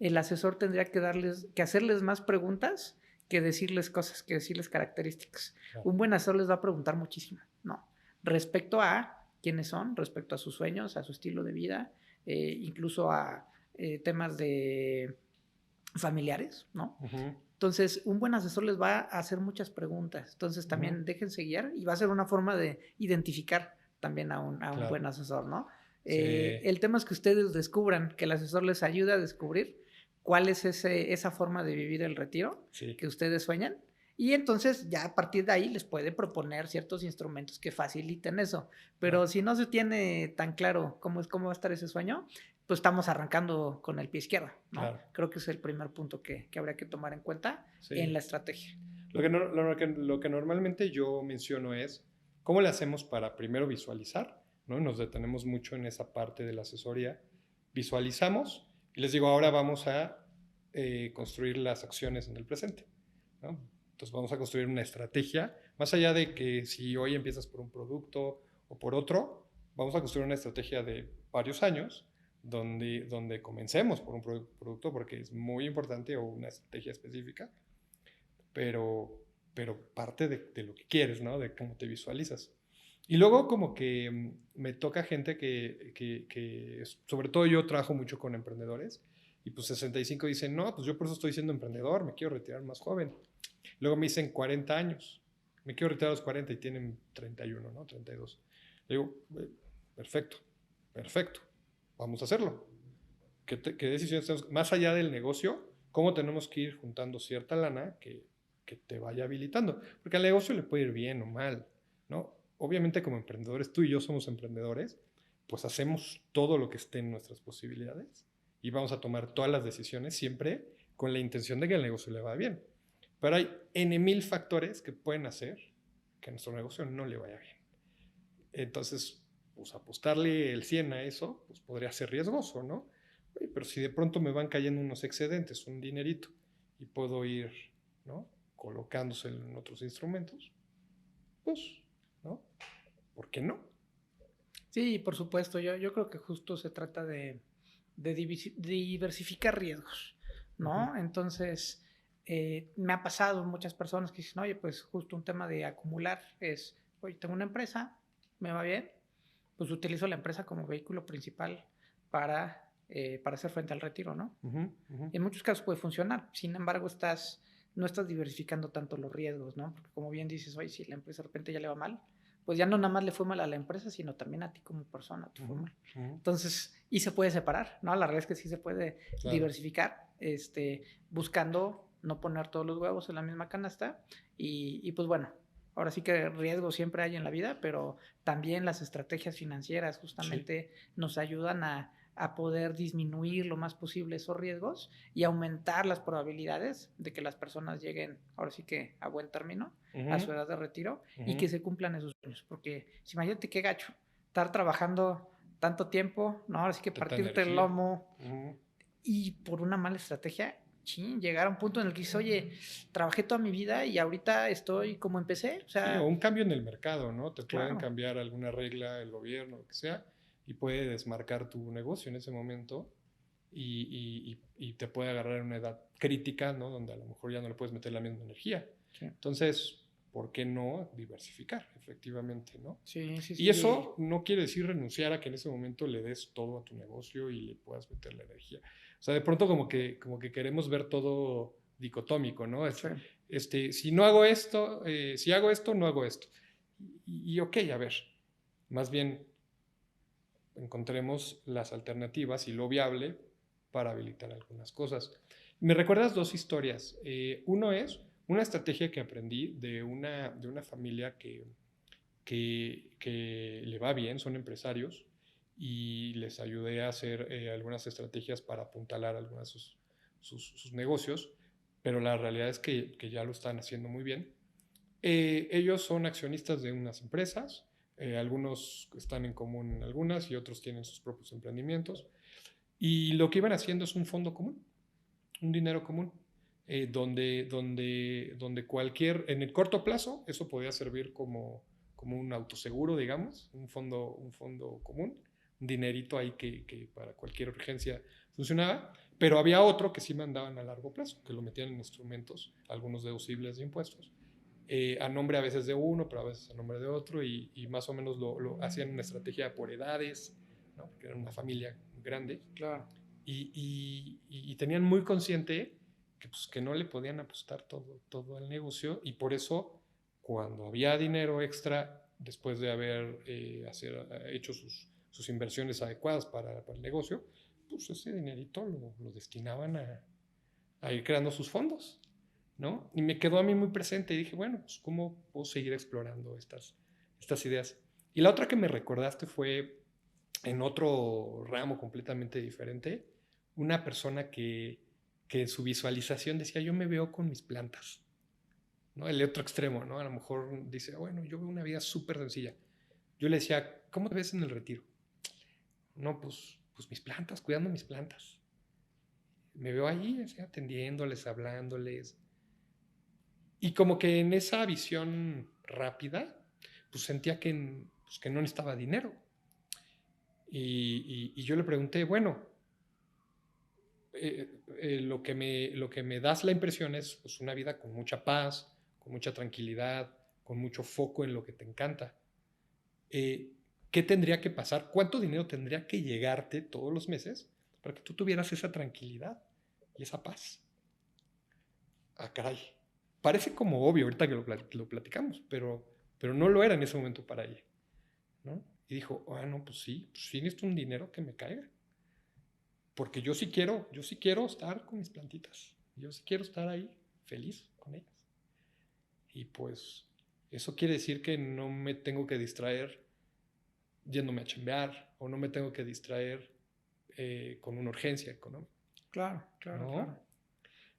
el asesor tendría que hacerles más preguntas que decirles cosas, que decirles características. Un buen asesor les va a preguntar muchísimo, ¿no? Respecto a quiénes son, respecto a sus sueños, a su estilo de vida, incluso a temas de familiares, ¿no? Entonces, un buen asesor les va a hacer muchas preguntas. Entonces, también déjense guiar y va a ser una forma de identificar también a un buen asesor, ¿no? El tema es que ustedes descubran, que el asesor les ayude a descubrir cuál es esa forma de vivir el retiro que ustedes sueñan, y entonces ya a partir de ahí les puede proponer ciertos instrumentos que faciliten eso. Pero si no se tiene tan claro cómo va a estar ese sueño, pues estamos arrancando con el pie izquierdo, ¿no? Creo que es el primer punto que habría que tomar en cuenta en la estrategia. Lo que normalmente yo menciono es cómo le hacemos para primero visualizar, ¿no? Nos detenemos mucho en esa parte de la asesoría. Visualizamos y les digo, ahora vamos a construir las acciones en el presente, ¿no? Entonces vamos a construir una estrategia, más allá de que si hoy empiezas por un producto o por otro, vamos a construir una estrategia de varios años donde comencemos por un producto porque es muy importante, o una estrategia específica, pero parte de lo que quieres, ¿no? De cómo te visualizas. Y luego como que me toca gente que sobre todo yo trabajo mucho con emprendedores, y pues 65 dicen, no, pues yo por eso estoy siendo emprendedor, me quiero retirar más joven. Luego me dicen 40 años, me quiero retirar a los 40 y tienen 31, ¿no? 32. Le digo, perfecto, vamos a hacerlo. ¿Qué decisiones tenemos? Más allá del negocio, ¿cómo tenemos que ir juntando cierta lana que te vaya habilitando? Porque al negocio le puede ir bien o mal, ¿no? Obviamente como emprendedores, tú y yo somos emprendedores, pues hacemos todo lo que esté en nuestras posibilidades y vamos a tomar todas las decisiones siempre con la intención de que el negocio le vaya bien. Pero hay N,000 factores que pueden hacer que a nuestro negocio no le vaya bien. Entonces, pues apostarle el 100 a eso, pues podría ser riesgoso, ¿no? Pero si de pronto me van cayendo unos excedentes, un dinerito, y puedo ir, ¿no?, colocándose en otros instrumentos, pues, ¿no? ¿Por qué no? Sí, por supuesto. Yo creo que justo se trata de diversificar riesgos, ¿no? Entonces, me ha pasado muchas personas que dicen, oye, pues justo un tema de acumular es, oye, tengo una empresa, me va bien, pues utilizo la empresa como vehículo principal para hacer frente al retiro, ¿no? En muchos casos puede funcionar, sin embargo, no estás diversificando tanto los riesgos, ¿no? Porque como bien dices, oye, si la empresa de repente ya le va mal, pues ya no nada más le fue mal a la empresa, sino también a ti como persona te fue mal. Entonces, y se puede separar, ¿no? La realidad es que sí se puede diversificar, buscando no poner todos los huevos en la misma canasta y pues bueno, ahora sí que riesgos siempre hay en la vida, pero también las estrategias financieras Sí. justamente nos ayudan a poder disminuir lo más posible esos riesgos y aumentar las probabilidades de que las personas lleguen, ahora sí que a buen término, a su Ujú, edad de retiro y que ujú. se cumplan esos sueños. Porque si imagínate qué gacho, estar trabajando tanto tiempo, ¿no? Ahora sí que Tanta partirte el energía. lomo Ujú. y por una mala estrategia, chin, llegar a un punto en el que dices, oye, trabajé toda mi vida y ahorita estoy como empecé. O Sí, o sea, un cambio en el mercado, ¿no? Te pueden claro, cambiar alguna regla, el gobierno, lo que sea, y puede desmarcar tu negocio en ese momento y te puede agarrar en una edad crítica, ¿no? Donde a lo mejor ya no le puedes meter la misma energía. sí, Entonces, ¿por qué no diversificar, efectivamente, ¿no? sí, sí, Y sí. eso no quiere decir renunciar a que en ese momento le des todo a tu negocio y le puedas meter la energía. O sea, de pronto como que queremos ver todo dicotómico, ¿no? Sí, Si no hago esto, si hago esto, no hago esto. Ok, a ver, más bien encontremos las alternativas y lo viable para habilitar algunas cosas. Me recuerdas dos historias. Uno es una estrategia que aprendí de una familia que le va bien, son empresarios, y les ayudé a hacer algunas estrategias para apuntalar algunos de sus negocios, pero la realidad es que ya lo están haciendo muy bien. Ellos son accionistas de unas empresas, algunos están en común en algunas y otros tienen sus propios emprendimientos, y lo que iban haciendo es un fondo común, un dinero común, donde en el corto plazo, eso podía servir como un autoseguro, digamos, un fondo común, un dinerito ahí que para cualquier urgencia funcionaba, pero había otro que sí mandaban a largo plazo, que lo metían en instrumentos, algunos deducibles de impuestos, a nombre a veces de uno, pero a veces a nombre de otro, y más o menos lo hacían una estrategia por edades, ¿no? Porque era una familia grande, claro. y tenían muy consciente que no le podían apostar todo al negocio, y por eso cuando había dinero extra, después de haber hecho sus inversiones adecuadas para el negocio, pues ese dinerito lo destinaban a ir creando sus fondos, ¿no? Y me quedó a mí muy presente y dije, bueno, pues ¿cómo puedo seguir explorando estas ideas? Y la otra que me recordaste fue en otro ramo completamente diferente, una persona que en su visualización decía, yo me veo con mis plantas, ¿no? El otro extremo, ¿no? A lo mejor dice, bueno, yo veo una vida súper sencilla. Yo le decía, ¿cómo te ves en el retiro? No, pues mis plantas, cuidando mis plantas. Me veo ahí, así, atendiéndoles, hablándoles. Y como que en esa visión rápida, pues sentía que no necesitaba dinero. Y yo le pregunté, bueno, lo que me das la impresión es pues, una vida con mucha paz, con mucha tranquilidad, con mucho foco en lo que te encanta. Eh, ¿Qué tendría que pasar? ¿Cuánto dinero tendría que llegarte todos los meses para que tú tuvieras esa tranquilidad y esa paz? Ah, caray. Parece como obvio ahorita que lo platicamos, pero no lo era en ese momento para ella, ¿no? Y dijo, no, pues sí necesito un dinero que me caiga. Porque yo sí quiero estar con mis plantitas. Yo sí quiero estar ahí feliz con ellas. Y pues eso quiere decir que no me tengo que distraer yéndome a chambear o no me tengo que distraer con una urgencia económica, Claro, claro, claro. ¿no?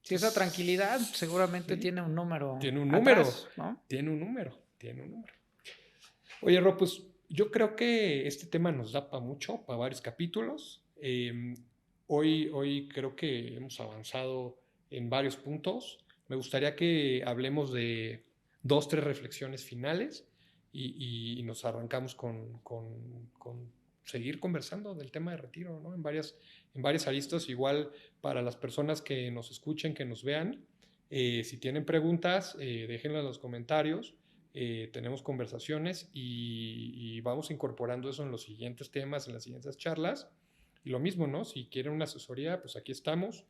Si esa tranquilidad Entonces, seguramente sí, tiene un número tiene un número, atrás, ¿no? tiene un número, tiene un número. Oye, Rob, pues yo creo que este tema nos da para mucho, para varios capítulos. Hoy creo que hemos avanzado en varios puntos. Me gustaría que hablemos de dos, tres reflexiones finales y nos arrancamos con seguir conversando del tema de retiro, ¿no? En varias aristas, igual para las personas que nos escuchen, que nos vean, si tienen preguntas, déjenlas en los comentarios. Tenemos conversaciones y vamos incorporando eso en los siguientes temas, en las siguientes charlas. Y lo mismo, ¿no? Si quieren una asesoría, pues aquí estamos.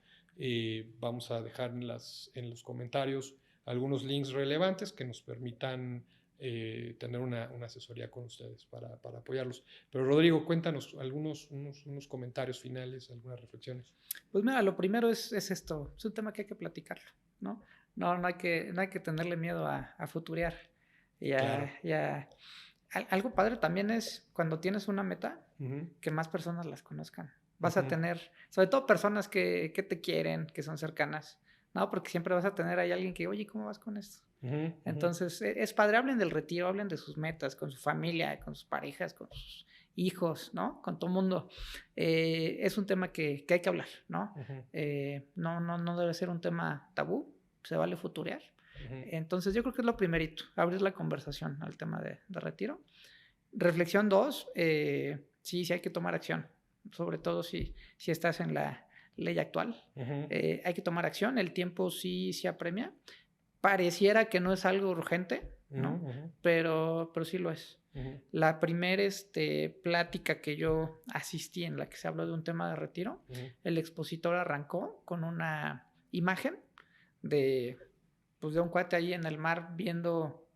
Vamos a dejar en los comentarios algunos links relevantes que nos permitan tener una asesoría con ustedes para apoyarlos. Pero Rodrigo, cuéntanos unos comentarios finales, algunas reflexiones. Pues mira, lo primero es esto, es un tema que hay que platicarlo, ¿no? No hay que tenerle miedo a futurear. Claro. Algo padre también es cuando tienes una meta, Ujú, que más personas las conozcan. Vas a ujú, tener, sobre todo personas que te quieren, que son cercanas, ¿no? Porque siempre vas a tener ahí alguien que, oye, ¿cómo vas con esto? ujú, ujú. Entonces, es padre, hablen del retiro, hablen de sus metas, con su familia, con sus parejas, con sus hijos, ¿no? Con todo el mundo. Es un tema que hay que hablar, ¿no? Ujú, No debe ser un tema tabú, se vale futurear. ujú, Entonces, yo creo que es lo primerito, abrir la conversación al tema de retiro. Reflexión 2, sí hay que tomar acción, sobre todo si estás en la ley actual. ujú, Hay que tomar acción, el tiempo sí se apremia. Pareciera que no es algo urgente, ujú, ¿no? ujú, Pero sí lo es. ujú, La primera plática que yo asistí en la que se habló de un tema de retiro, ujú. el expositor arrancó con una imagen de, pues, de un cuate ahí en el mar viendo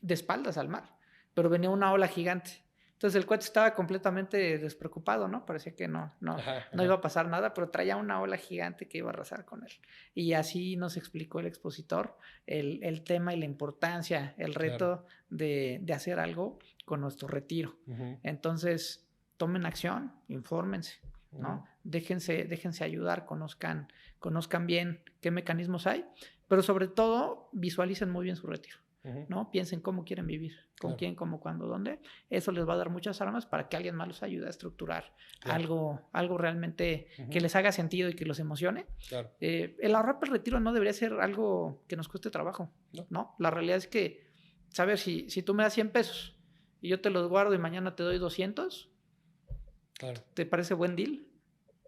de espaldas al mar, pero venía una ola gigante. Entonces el cuate estaba completamente despreocupado, ¿no? Parecía que Ajá, no iba ajá. a pasar nada, pero traía una ola gigante que iba a arrasar con él. Y así nos explicó el expositor el tema y la importancia, el Claro. reto de hacer algo con nuestro retiro. Ujú, Entonces, tomen acción, infórmense, ujú, ¿no? Déjense ayudar, conozcan bien qué mecanismos hay, pero sobre todo visualicen muy bien su retiro, ujú. ¿no? Piensen cómo quieren vivir, con Claro, quién, cómo, cuándo, dónde. Eso les va a dar muchas armas para que alguien más los ayude a estructurar claro. algo realmente que Ujú, les haga sentido y que los emocione. claro. El ahorrar para el retiro no debería ser algo que nos cueste trabajo, No, ¿no? La realidad es que, ¿sabes? Si tú me das 100 pesos y yo te los guardo y mañana te doy 200, claro. ¿te parece buen deal?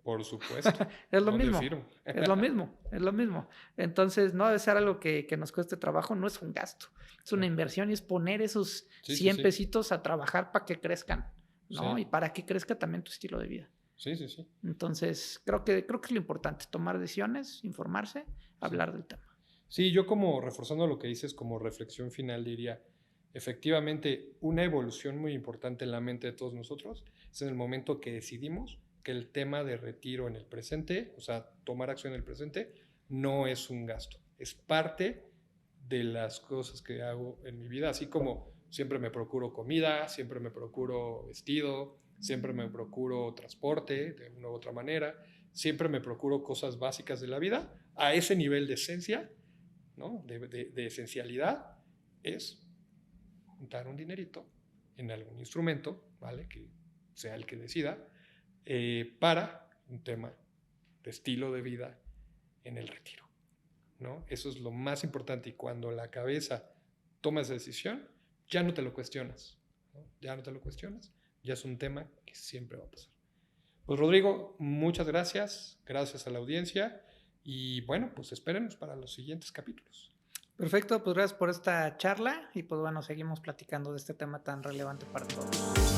Por supuesto. Es lo ¿Dónde mismo, firmo? es lo mismo. Entonces, no debe ser algo que nos cueste trabajo, no es un gasto, es una No. inversión y es poner esos Sí, sí, 100 sí. pesitos a trabajar para que crezcan, ¿no? Sí, Y para que crezca también tu estilo de vida. sí, sí, sí. Entonces, creo que es lo importante, tomar decisiones, informarse, Sí. hablar del tema. Sí, yo como reforzando lo que dices como reflexión final diría, efectivamente, una evolución muy importante en la mente de todos nosotros es en el momento que decidimos que el tema de retiro en el presente, o sea, tomar acción en el presente, no es un gasto, es parte de las cosas que hago en mi vida, así como siempre me procuro comida, siempre me procuro vestido, siempre me procuro transporte de una u otra manera, siempre me procuro cosas básicas de la vida, a ese nivel de esencia, ¿no? de esencialidad, es juntar un dinerito en algún instrumento, ¿vale? Que sea el que decida, para un tema de estilo de vida en el retiro, ¿no? Eso es lo más importante y cuando la cabeza toma esa decisión, ya no te lo cuestionas, ¿no? Ya no te lo cuestionas, ya es un tema que siempre va a pasar. Pues Rodrigo, muchas gracias, gracias a la audiencia y bueno, pues espérenos para los siguientes capítulos. Perfecto, pues gracias por esta charla y pues bueno, seguimos platicando de este tema tan relevante para todos.